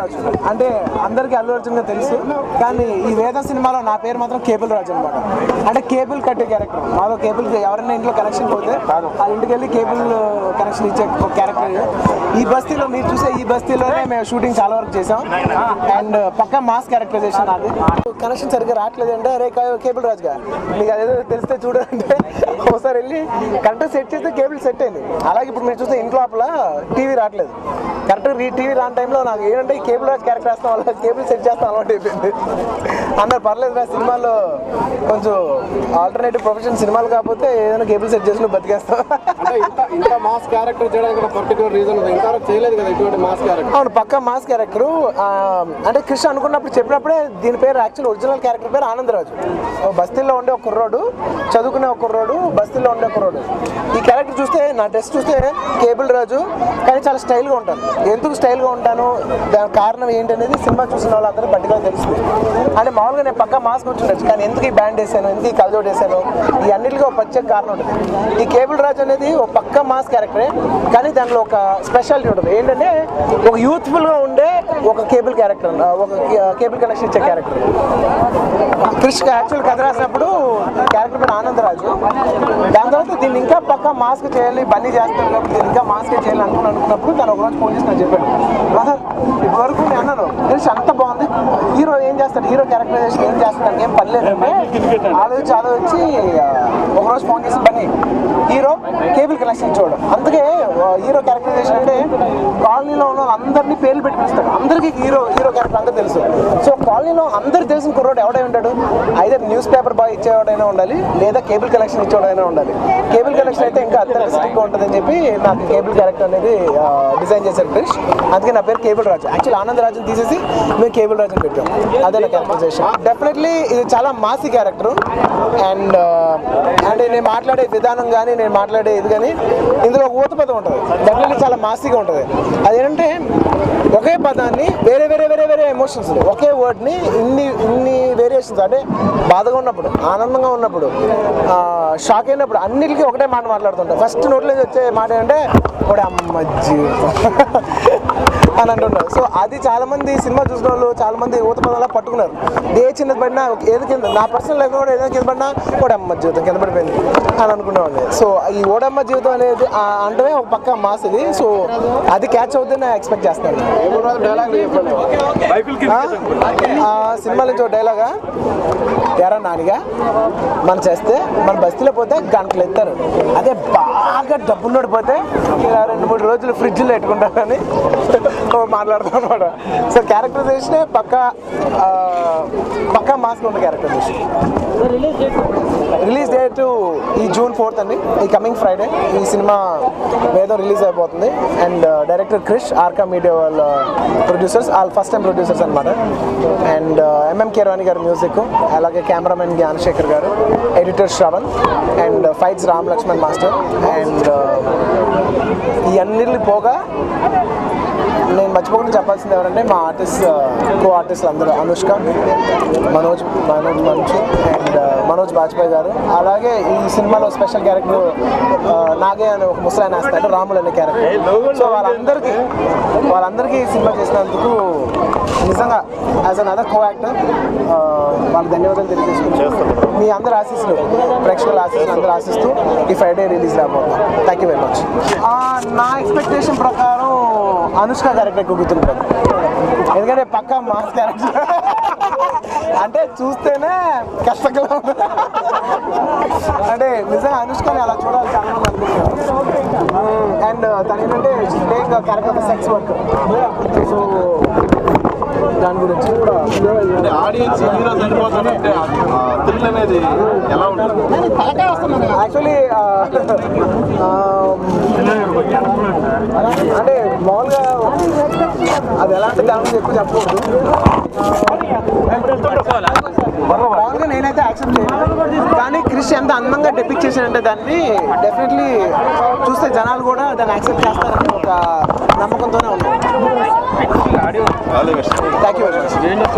రాజు అంటే అందరికీ అల్లు అర్జున్గా తెలుసు, కానీ ఈ వేద సినిమాలో నా పేరు మాత్రం కేబుల్ రాజు అనమాట. అంటే కేబుల్ కట్టే క్యారెక్టర్. మాలో కేబుల్ ఎవరైనా ఇంట్లో కనెక్షన్ పోతే ఆ ఇంటికి వెళ్ళి కేబుల్ కనెక్షన్ ఇచ్చే క్యారెక్టర్. ఈ బస్తీలో మీరు చూసే ఈ బస్తీలోనే మేము షూటింగ్ చాలా వరకు చేసాం. అండ్ పక్కా మాస్ క్యారెక్టరైజేషన్. అది కనెక్షన్ సరిగ్గా రావట్లేదు అంటే అరే కేబుల్ రాజుగా మీకు అదేదో తెలిస్తే చూడాలంటే ఒకసారి వెళ్ళి కరెక్ట్గా సెట్ చేస్తే కేబుల్ సెట్ అయింది. అలాగే ఇప్పుడు మీరు చూస్తే ఇంట్లో లోపల టీవీ రావట్లేదు. కరెక్ట్గా టీవీ రాని టైంలో నాకు ఏంటంటే ఈ కేబుల్ రాజు క్యారెక్టర్ వేస్తాం వల్ల కేబుల్ సెట్ చేస్తాం అలవాటు అయిపోయింది. అన్నారు పర్లేదు రా సినిమాలో కొంచెం ఆల్టర్నేటివ్ ప్రొఫెషన్ సినిమాలు కాకపోతే ఏదైనా కేబుల్ సెట్ చేసి బతికేస్తాం. ఇంత మాస్ క్యారెక్టర్ చేయడానికి పర్టికులర్ రీజన్ ఇంతవరకు చేయలేదు కదా ఇటువంటి మాస్ క్యారెక్టర్. అవును, పక్కా మాస్ క్యారెక్టర్. అంటే కృష్ణ అనుకున్నప్పుడు చెప్పినప్పుడే దీని పేరు యాక్చువల్ ఒరిజినల్ క్యారెక్టర్ పేరు ఆనందరాజు. బస్తీల్లో ఉండే ఒక కుర్రోడు, చదువుకునే ఒక కుర్రోడు, బస్తీల్లో ఉండే కుర్రోడు. ఈ క్యారెక్టర్ చూస్తే నా డ్రెస్ చూస్తే కేబుల్ రాజు, కానీ చాలా స్టైల్గా ఉంటాను. ఎందుకు స్టైల్గా ఉంటాను, దానికి కారణం ఏంటి అనేది సినిమా చూసిన వాళ్ళందరూ పట్టిగా తెలుస్తుంది. అంటే మామూలుగా నేను పక్కా మాస్క్ వచ్చిండొచ్చు, కానీ ఎందుకు ఈ బ్యాండ్ వేసాను, ఎందుకు ఈ కలజోడు వేసాను, ఈ అన్నిటికీ ఒక ప్రత్యేక కారణం ఉంటుంది. ఈ కేబుల్ రాజు అనేది ఒక పక్కా మాస్ క్యారెక్టరే, కానీ దాంట్లో ఒక స్పెషాలిటీ ఉంటుంది. ఏంటంటే ఒక యూత్ఫుల్గా ఉండే ఒక కేబుల్ క్యారెక్టర్, ఒక కేబుల్ కనెక్షన్ ఇచ్చే క్యారెక్టర్. కృష్ణ యాక్చువల్ కథ రాసినప్పుడు క్యారెక్టర్ పేరు ఆనందరాజు. దాని తర్వాత దీన్ని ఇంకా పక్కా మాస్క్ చేయాలి, బన్నీ చేస్తాను కాబట్టి దీన్ని ఇంకా మాస్క్ చేయాలి అనుకున్నప్పుడు తను ఒకరోజు ఫోన్ చేసి నాకు చెప్పాడు, బ్రదర్ ఇప్పటివరకు నేను అన్నాను తెలిసి అంత బాగుంది, హీరో ఏం చేస్తాడు, హీరో క్యారెక్టరైజేషన్ ఏం చేస్తాడు ఏం పర్లేదంటే ఆలోచించి ఒకరోజు ఫోన్ చేసి బన్నీ హీరో కేబుల్ కనెక్షన్ చూడడం. అందుకే హీరో క్యారెక్టరైజేషన్ అంటే కాలనీలో ఉన్న అందరినీ పేర్లు పెట్టి పిలుస్తాడు. అందరికీ హీరో క్యారెక్టర్ అందరూ తెలుసు. సో కాలనీలో అందరు తెలిసిన కుర్రోడు ఎవడై ఉంటాడు, అయితే న్యూస్ పేపర్ బాయ్ ఇచ్చేవాడైనా ఉండాలి, లేదా కేబుల్ కనెక్షన్ ఇచ్చేవాడైనా ఉండాలి. కేబుల్ కనెక్షన్ అయితే ఇంకా అథెంటిసిటీగా ఉంటుందని చెప్పి నాకు కేబుల్ క్యారెక్టర్ అనేది డిజైన్ చేశారు క్రిష్. అందుకే నా పేరు కేబుల్ రాజు. యాక్చువల్ ఆనంద్ రాజుని తీసేసి మేము కేబుల్ రాజుని పెట్టాం. అదే నా క్యారెక్టరైజేషన్. డెఫినెట్లీ ఇది చాలా మాసీ క్యారెక్టర్. అండ్ నేను మాట్లాడే విధానం కానీ నేను మాట్లాడే ఇది కానీ ఇందులో ఒక ఊతపదం ఉంటుంది. డెఫినెట్లీ చాలా మాసీగా ఉంటుంది. అదేంటంటే ఒకే పదాన్ని వేరే వేరే వేరే వేరే ఎమోషన్స్, ఒకే వర్డ్ని ఇన్ని వేరియేషన్స్, అంటే బాధగా ఉన్నప్పుడు, ఆనందంగా ఉన్నప్పుడు, షాక్ అయినప్పుడు అన్నిటికీ ఒకటే మాట మాట్లాడుతుంటాం. ఫస్ట్ నోట్లో వచ్చే మాట ఏంటంటే ఒక అమ్మ జీవితం అని అంటున్నారు. సో అది చాలామంది సినిమా చూసిన వాళ్ళు చాలామంది ఊత పదాలా పట్టుకున్నారు. ఏ చిన్నది పడినా ఏది కింద, నా పర్సనల్ లైఫ్ కూడా ఏదైనా కింద పడినా ఓడమ్మ జీవితం కింద పడిపోయింది అని అనుకునేవాడిని. సో ఈ ఓడమ్మ జీవితం అనేది అంటే ఒక పక్క మాస్ ఇది. సో అది క్యాచ్ అవుతుంది నేను ఎక్స్పెక్ట్ చేస్తాను. సినిమా నుంచి ఒక డైలాగా, ఎరా నానిగా మనం చేస్తే మన బస్తీలో పోతే గంటలు ఎత్తారు, అదే బాగా డబ్బులు పోతే ఇలా 2-3 రోజులు ఫ్రిడ్జ్లో పెట్టుకుంటారని మాట్లాడతాం అనమాట. సో క్యారెక్టరైజేషనే పక్కా మాస్క్ ఉన్న క్యారెక్టరైజేషన్. రిలీజ్ డేట్ ఈ June 4th అండి, ఈ కమింగ్ ఫ్రైడే ఈ సినిమా ఏదో రిలీజ్ అయిపోతుంది. And director Krish, Arka media వాళ్ళ ప్రొడ్యూసర్స్, వాళ్ళు ఫస్ట్ టైం ప్రొడ్యూసర్స్ అనమాట. అండ్ MM కీరవాణి గారు మ్యూజిక్, అలాగే కెమెరామెన్ జ్ఞానశేఖర్ గారు, editor Shravan, and fights Ram Lakshman master. And ఈ అన్నిటిని పోగా నేను మర్చిపోకుండా చెప్పాల్సింది ఎవరంటే మా కో ఆర్టిస్టులు అందరూ, అనుష్క, మనోజ్ మంచు అండ్ మనోజ్ బాజ్పేయి గారు. అలాగే ఈ సినిమాలో స్పెషల్ క్యారెక్టర్ నాగే అని ఒక ముసలాయన వేస్తాడు, రాములు అనే క్యారెక్టర్. సో వాళ్ళందరికీ సినిమా చేసినందుకు నిజంగా as an other co actor వాళ్ళకి ధన్యవాదాలు తెలియజేసుకుంటాను. మీ అందరు ఆశీస్సులు, ప్రేక్షకుల ఆశీస్సులు అందరూ ఆశిస్తూ ఈ ఫ్రైడే రిలీజ్ రాబోతున్నాం. Thank you very much. నా ఎక్స్పెక్టేషన్ ప్రకారం అనుష్క క్యారెక్టర్ ఎక్కువ గుర్తుంటుంది. ఎందుకంటే పక్కా మాస్ క్యారెక్టర్ అంటే చూస్తేనే కష్టకరం. అంటే నిజంగా అనుష్కని అలా చూడాలి చాలా మంది అనిపిస్తుంది. అండ్ తను ఏంటంటే take character of sex work. So దాని గురించి కూడా యాక్చువల్లీ అంటే మామూలుగా అది ఎలాంటి డాన్స్ ఎక్కువ చెప్పకూడదు. మామూలుగా నేనైతే యాక్సెప్ట్ చేయను, కానీ క్రిష్ ఎంత అందంగా డెపిక్ట్ చేశానంటే దాన్ని డెఫినెట్లీ చూస్తే జనాలు కూడా దాన్ని యాక్సెప్ట్ చేస్తారని ఒక నమ్మకంతోనే ఉన్నాను. Thank you very much.